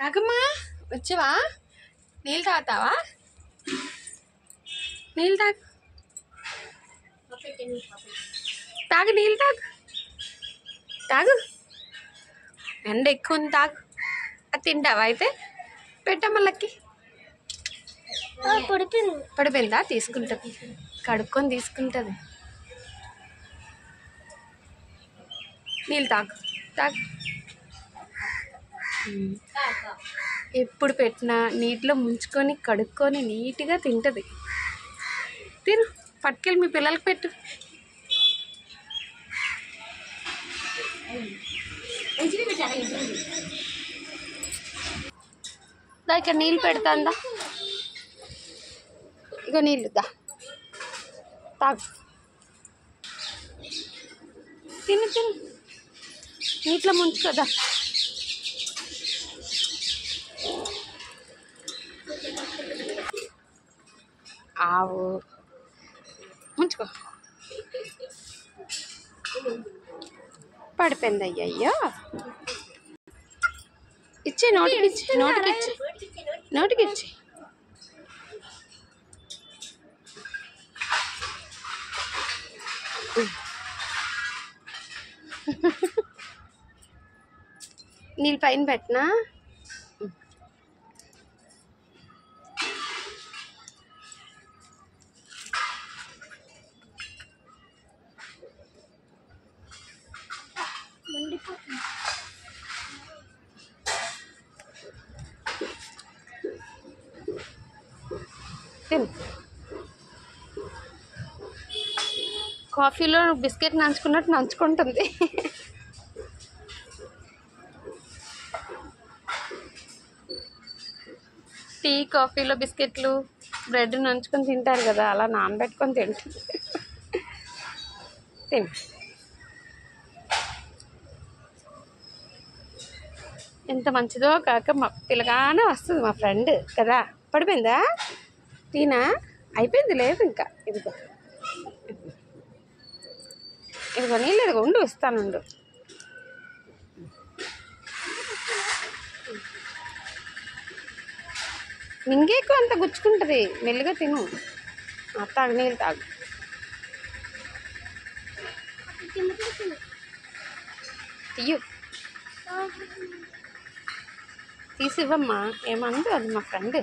కాకమ్మా వచ్చావా? నీళ్ళు తాగుతావా? నీళ్ళు తాగు, తాగు, నీళ్ళు తాగు, తాగు. ఎండ ఎక్కువ ఉంది, తాగు. అది తింటావా? అయితే పెట్టమ్మలకి. పడిపోయిందా? తీసుకుంటుంది, కడుక్కొని తీసుకుంటుంది. నీళ్ళు తాగు, తాగు. ఎప్పుడు పెట్టినా నీటిలో ముంచుకొని కడుక్కొని నీట్గా తింటుంది. తిను, పట్టుకెళ్ళి మీ పిల్లలకి పెట్టు. ఇక్కడ నీళ్ళు పెడతాందా? ఇగో నీళ్ళు దా, తాగు, తిను, తిను, నీటిలో ముంచుకోదా. ఆవు ముంచుకో. పడిపోయింది. అయ్యయ్యో, ఇచ్చి నోటికి ఇచ్చి, నోటికి ఇచ్చి, నోటికి ఇచ్చి. నీళ్ళు పైన పెట్టినా. తిను. కాఫీలో బిస్కెట్ నంచుకున్నట్టు నంచుకుంటుంది. టీ కాఫీలో బిస్కెట్లు బ్రెడ్ నంచుకొని తింటారు కదా, అలా నానబెట్టుకొని తింటుంది. తిను. ఎంత మంచిదో కాక, మా పిల్లగానే వస్తుంది మా ఫ్రెండ్ కదా. పడిపోయిందా? తీనా? అయిపోయింది, లేదు ఇంకా. ఇదిగో, ఇదిగో నీళ్ళు, ఇదిగో ఉండు, ఇస్తానుండు. నింగేకు అంత గుచ్చుకుంటుంది, మెల్లిగా తిను. తాగు, నీళ్ళు తాగు. తీయు, తీసివ్వమ్మా. ఏమందు అది మా ఫ్రెండ్.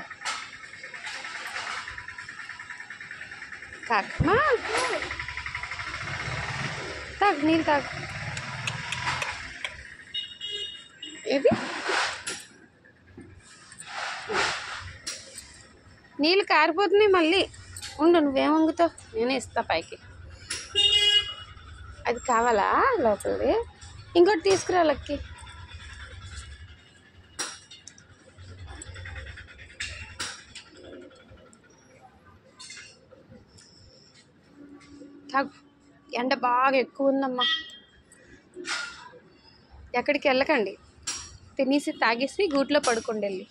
కాకమ్మా తాగు, నీళ్ళు తాగు. ఏది నీళ్ళు కారిపోతున్నాయి మళ్ళీ. ఉండు, నువ్వేం వంగుతావు, నేనే ఇస్తా పైకి. అది కావాలా లోపలిది? ఇంకోటి తీసుకురా లక్కి. తాగు. ఎండ బాగా ఎక్కువ ఉందమ్మా. ఎక్కడికి వెళ్ళకండి, తినేసి తాగేసి గూట్లో పడుకోండి వెళ్ళి.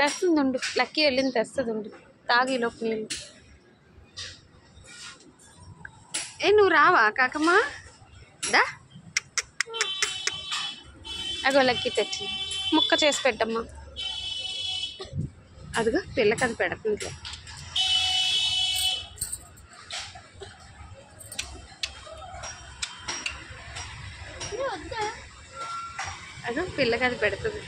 తెస్తుంది ఉండు, లక్కీ వెళ్ళింది తెస్తుంది ఉండు. తాగి లోపు నీళ్ళు. నువ్వు రావా కాకమ్మా? దా, అగో లక్కీ తెచ్చి ముక్క చేసి పెట్టమ్మా. అదిగో పిల్లకి అది పెడుతుంది. అదో పిల్లకి అది పెడుతుంది.